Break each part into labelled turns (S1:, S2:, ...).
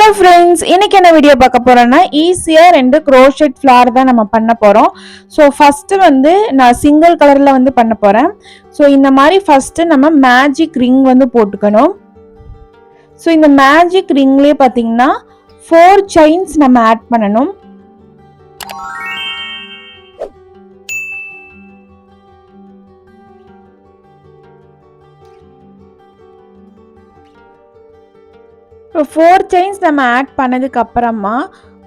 S1: Hello friends, இன்னைக்கு என்ன video பார்க்க போறோம்னா ஈஸியாக 2 க்ரோஷெட் ஃப்ளார் தான் நம்ம பண்ண போகிறோம். ஸோ ஃபஸ்ட்டு வந்து நான் சிங்கிள் கலரில் வந்து பண்ண போகிறேன். ஸோ இந்த மாதிரி ஃபஸ்ட்டு நம்ம மேஜிக் ரிங் வந்து போட்டுக்கணும். ஸோ இந்த மேஜிக் ரிங்லேயே பார்த்தீங்கன்னா 4 செயின்ஸ் நம்ம ஆட் பண்ணணும். இப்போ 4 செயின்ஸ் நம்ம ஆட் பண்ணதுக்கு அப்புறமா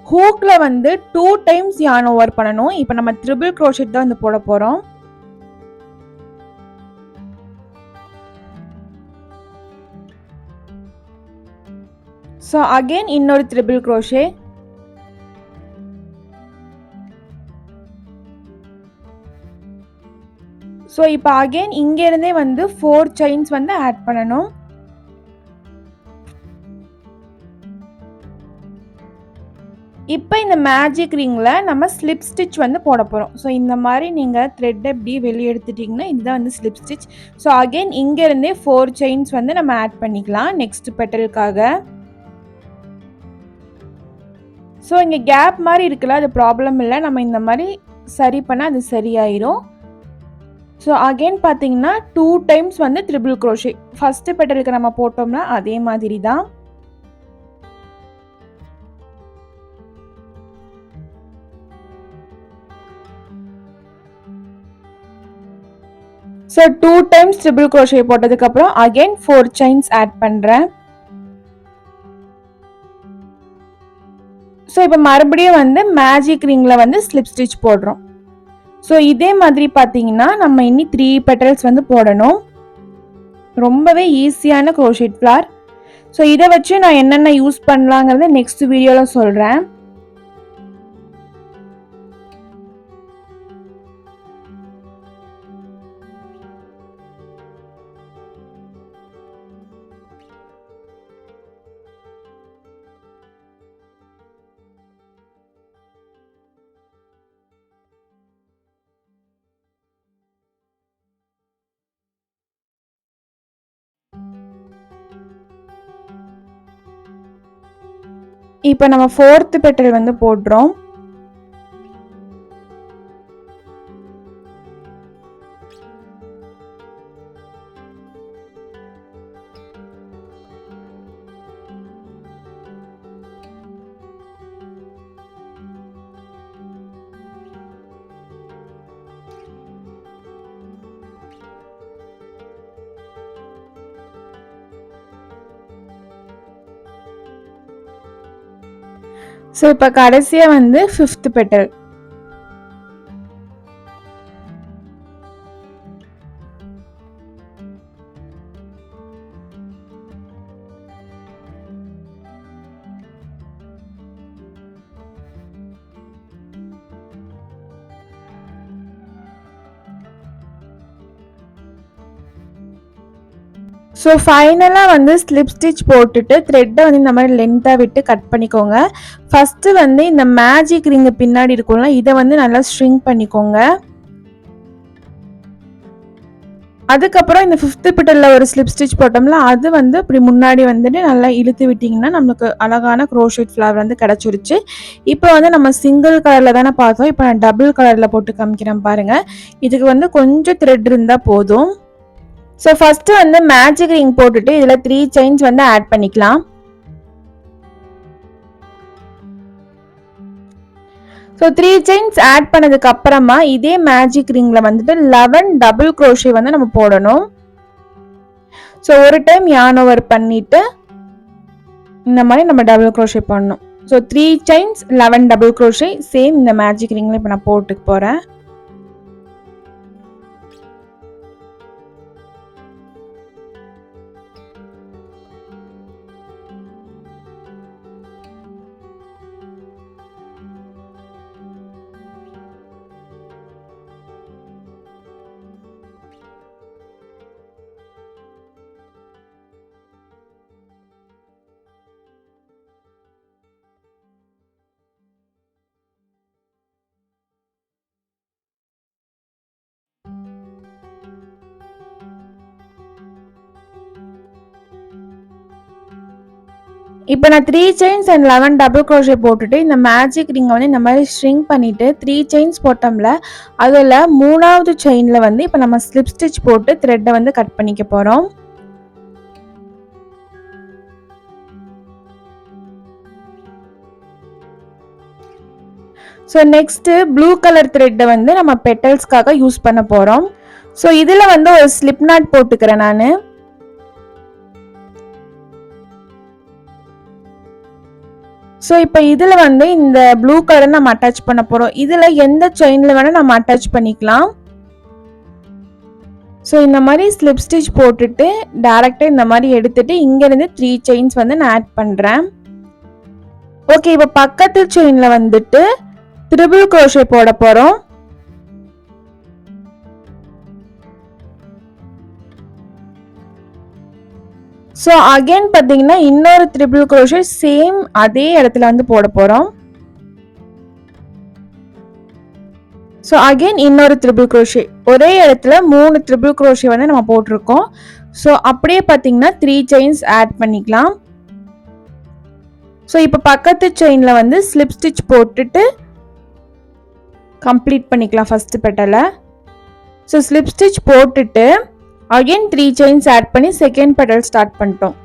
S1: ஹூக்ல வந்து 2 டைம்ஸ் yarn ஓவர் பண்ணணும். இப்போ நம்ம ட்ரிபிள் க்ரோஷெட் தான் வந்து போட போறோம். ஸோ அகைன் இன்னொரு ட்ரிபிள் க்ரோஷே. ஸோ இப்போ அகைன் இங்கேருந்தே வந்து 4 செயின்ஸ் வந்து ஆட் பண்ணணும். இப்போ இந்த மேஜிக் ரிங்கில் நம்ம ஸ்லிப் ஸ்டிச் வந்து போட போகிறோம். ஸோ இந்த மாதிரி நீங்கள் த்ரெட் எப்படி வெளியே எடுத்துட்டிங்கன்னா இதுதான் வந்து ஸ்லிப் ஸ்டிச். ஸோ அகெயின் இங்கேருந்தே 4 செயின்ஸ் வந்து நம்ம ஆட் பண்ணிக்கலாம் நெக்ஸ்ட் பெட்டலுக்காக. ஸோ இங்கே கேப் மாதிரி இருக்குல்ல, அது ப்ராப்ளம் இல்லை, நம்ம இந்த மாதிரி சரி பண்ணால் அது சரியாயிரும். ஸோ அகெயின் பார்த்தீங்கன்னா 2 டைம்ஸ் வந்து ட்ரிபிள் க்ரோஷே ஃபஸ்ட்டு பெட்டலுக்கு நம்ம போட்டோம்னா அதே மாதிரி தான். ஸோ 2 டைம்ஸ் ட்ரிபிள் க்ரோஷே போட்டதுக்கப்புறம் அகெயின் 4 செயின்ஸ் ஆட் பண்ணுறேன். ஸோ இப்போ மறுபடியும் வந்து மேஜிக் ரிங்கில் வந்து ஸ்லிப் ஸ்டிச் போடுறோம். ஸோ இதே மாதிரி பார்த்தீங்கன்னா நம்ம இன்னி 3 பெட்டல்ஸ் வந்து போடணும். ரொம்பவே ஈஸியான க்ரோஷெட் ஃப்ளார். ஸோ இதை வச்சு நான் என்னென்ன யூஸ் பண்ணலாங்கிறத நெக்ஸ்ட் வீடியோவில் சொல்கிறேன். இப்போ நம்ம 4th பெட்டல் வந்து போடுறோம். ஸோ இப்போ கடைசியாக வந்து 5th பெட்டல். ஸோ ஃபைனலாக வந்து ஸ்லிப் ஸ்டிச் போட்டுட்டு த்ரெட்டை வந்து இந்த மாதிரி லென்த்தாக விட்டு கட் பண்ணிக்கோங்க. ஃபஸ்ட்டு வந்து இந்த மேஜிக் ரிங்கு பின்னாடி இருக்கும்ல, இதை வந்து நல்லா ஸ்ட்ரிங் பண்ணிக்கோங்க. அதுக்கப்புறம் இந்த 5th பெட்டலில் ஒரு ஸ்லிப் ஸ்டிச் போட்டோம்ல, அது வந்து இப்படி முன்னாடி வந்துட்டு நல்லா இழுத்து விட்டிங்கன்னா நம்மளுக்கு அழகான க்ரோஷெட் ஃப்ளார் வந்து கிடச்சிருச்சு. இப்போ வந்து நம்ம சிங்கிள் கலரில் தானே பார்த்தோம், இப்போ நான் டபுள் கலரில் போட்டு காமிக்கிறேன் பாருங்கள். இதுக்கு வந்து கொஞ்சம் த்ரெட் இருந்தால் போதும். ஸோ ஃபஸ்ட்டு வந்து மேஜிக் ரிங் போட்டுட்டு இதில் 3 செயின்ஸ் வந்து ஆட் பண்ணிக்கலாம். ஸோ 3 செயின்ஸ் ஆட் பண்ணதுக்கு அப்புறமா இதே மேஜிக் ரிங்கில் வந்துட்டு 11 டபுள் க்ரோஷே வந்து நம்ம போடணும். ஸோ ஒரு டைம் yarn ஓவர் பண்ணிவிட்டு இந்த மாதிரி நம்ம டபுள் க்ரோஷே பண்ணணும். So 3 chains 11 double crochet same இந்த மேஜிக் ரிங்கில் இப்போ நான் போட்டுக்க போகிறேன். இப்போ நான் 3 செயின்ஸ் அண்ட் 11 டபுள் க்ரோஷே போட்டுட்டு இந்த மேஜிக் ரிங்கை வந்து இந்த மாதிரி ஸ்ட்ரிங் பண்ணிவிட்டு 3 செயின்ஸ் போட்டோம்ல, அதில் 3வது செயினில் வந்து இப்போ நம்ம ஸ்லிப் ஸ்டிச் போட்டு த்ரெட்டை வந்து கட் பண்ணிக்க போகிறோம். ஸோ நெக்ஸ்ட்டு ப்ளூ கலர் த்ரெட்டை வந்து நம்ம பெட்டல்ஸ்க்காக யூஸ் பண்ண போகிறோம். ஸோ இதில் வந்து ஒரு ஸ்லிப் நாட் போட்டுக்கிறேன் நான். ஸோ இப்போ இதில் வந்து இந்த ப்ளூ கலரை நம்ம அட்டாச் பண்ண போகிறோம். இதில் எந்த செயினில் வேணால் நம்ம அட்டாச் பண்ணிக்கலாம். ஸோ இந்த மாதிரி ஸ்லிப் ஸ்டிச் போட்டுட்டு டேரெக்டாக இந்த மாதிரி எடுத்துட்டு இங்கேருந்து 3 செயின்ஸ் வந்து நான் ஆட் பண்ணுறேன். ஓகே, இப்போ பக்கத்து செயினில் வந்துட்டு ட்ரிபிள் க்ரோஷே போட போகிறோம். ஸோ அகைன் பார்த்தீங்கன்னா இன்னொரு ட்ரிபிள் க்ரோஷே சேம் அதே இடத்துல வந்து போட போகிறோம். ஸோ அகைன் இன்னொரு ட்ரிபிள் க்ரோஷே, ஒரே இடத்துல 3 ட்ரிபிள் க்ரோஷே வந்து நம்ம போட்டிருக்கோம். ஸோ அப்படியே பார்த்தீங்கன்னா 3 செயின்ஸ் ஆட் பண்ணிக்கலாம். ஸோ இப்போ பக்கத்து செயினில் வந்து ஸ்லிப் ஸ்டிச் போட்டுட்டு கம்ப்ளீட் பண்ணிக்கலாம் ஃபஸ்ட்டு பெட்டலை. ஸோ ஸ்லிப் ஸ்டிச் போட்டுட்டு அகைன் 3 செயின்ஸ் ஆட் பண்ணி செகண்ட் பெட்டல் ஸ்டார்ட் பண்ணிட்டோம்.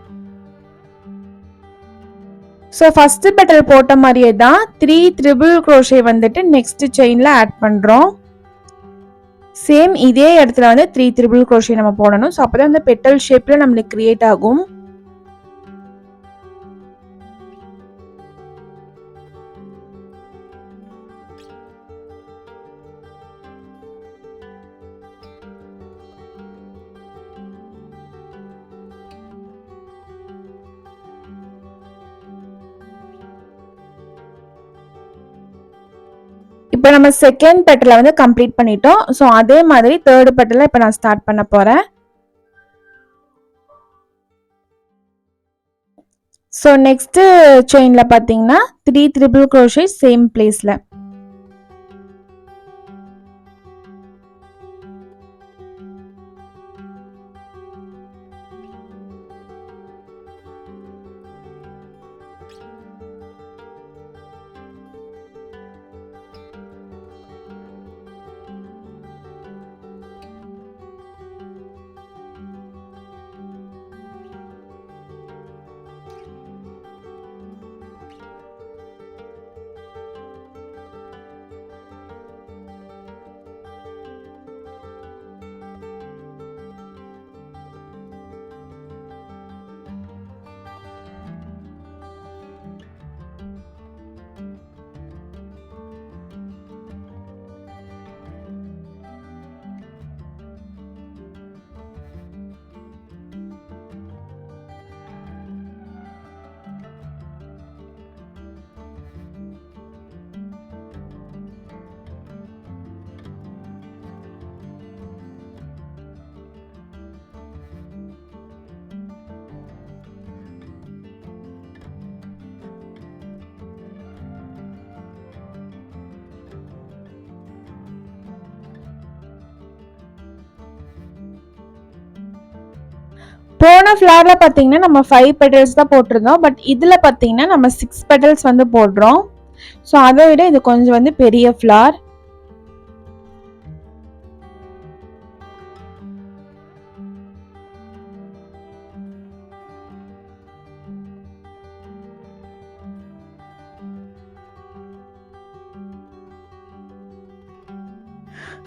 S1: ஸோ ஃபஸ்ட்டு பெட்டல் போட்ட மாதிரியே தான் 3 ட்ரிபிள் க்ரோஷே வந்துட்டு நெக்ஸ்ட் செயினில் ஆட் பண்ணுறோம். சேம் இதே இடத்துல வந்து 3 ட்ரிபிள் க்ரோஷே நம்ம போடணும். ஸோ அப்போ தான் அந்த பெட்டல் ஷேப்பில் நம்மளுக்கு கிரியேட் ஆகும். இப்போ நம்ம செகண்ட் பெட்டலை வந்து கம்ப்ளீட் பண்ணிட்டோம். ஸோ அதே மாதிரி தேர்டு பெட்டலை இப்போ நான் ஸ்டார்ட் பண்ண போகிறேன். ஸோ நெக்ஸ்ட்டு செயினில் பார்த்தீங்கன்னா 3 ட்ரிபிள் க்ரோஷே சேம் பிளேஸில். போன ஃப்ளாரில் பார்த்தீங்கன்னா நம்ம 5 பெட்டல்ஸ் தான் போட்டிருந்தோம். பட் இதில் பார்த்தீங்கன்னா நம்ம 6 பெட்டல்ஸ் வந்து போடுறோம். ஸோ அதை விட இது கொஞ்சம் வந்து பெரிய ஃப்ளார்.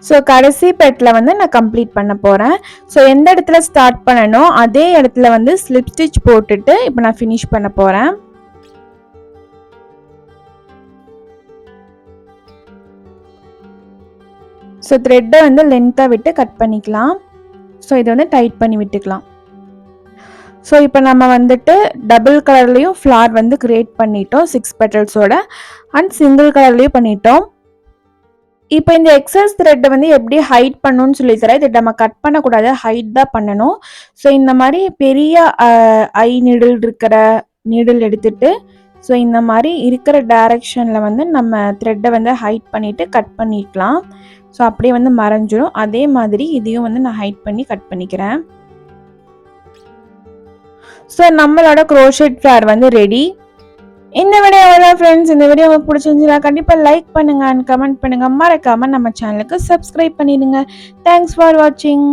S1: ஸோ கடைசி பெட்டில் வந்து நான் கம்ப்ளீட் பண்ண போகிறேன். ஸோ எந்த இடத்துல ஸ்டார்ட் பண்ணணும் அதே இடத்துல வந்து ஸ்லிப் ஸ்டிச் போட்டுட்டு இப்போ நான் ஃபினிஷ் பண்ண போகிறேன். ஸோ த்ரெட்டை வந்து லென்த்தாக விட்டு கட் பண்ணிக்கலாம். ஸோ இதை வந்து டைட் பண்ணி விட்டுக்கலாம். ஸோ இப்போ நம்ம வந்துட்டு டபுள் கலர்லேயும் ஃப்ளார் வந்து க்ரியேட் பண்ணிட்டோம் 6 பெட்டல்ஸோட, அண்ட் சிங்கிள் கலர்லேயும் பண்ணிட்டோம். இப்போ இந்த எக்ஸஸ் த்ரெட்டை வந்து எப்படி ஹைட் பண்ணணும்னு சொல்லி தரேன். இதை நம்ம கட் பண்ணக்கூடாது, ஹைட் தான் பண்ணணும். ஸோ இந்த மாதிரி பெரிய ஐ நீடில் இருக்கிற நீடில் எடுத்துட்டு ஸோ இந்த மாதிரி இருக்கிற டைரக்ஷனில் வந்து நம்ம த்ரெட்டை வந்து ஹைட் பண்ணிவிட்டு கட் பண்ணிக்கலாம். ஸோ அப்படியே வந்து மறைஞ்சிடும். அதே மாதிரி இதையும் வந்து நான் ஹைட் பண்ணி கட் பண்ணிக்கிறேன். ஸோ நம்மளோட crochet ஃப்ளவர் வந்து ரெடி. இந்த வீடியோ அவ்வளோதான் ஃப்ரெண்ட்ஸ். இந்த வீடியோ உங்களுக்கு பிடிச்சிருந்துச்சுன்னா கண்டிப்பாக லைக் பண்ணுங்க அண்ட் கமெண்ட் பண்ணுங்க. மறக்காம நம்ம சேனலுக்கு சப்ஸ்கிரைப் பண்ணிடுங்க. தேங்க்ஸ் ஃபார் வாட்சிங்.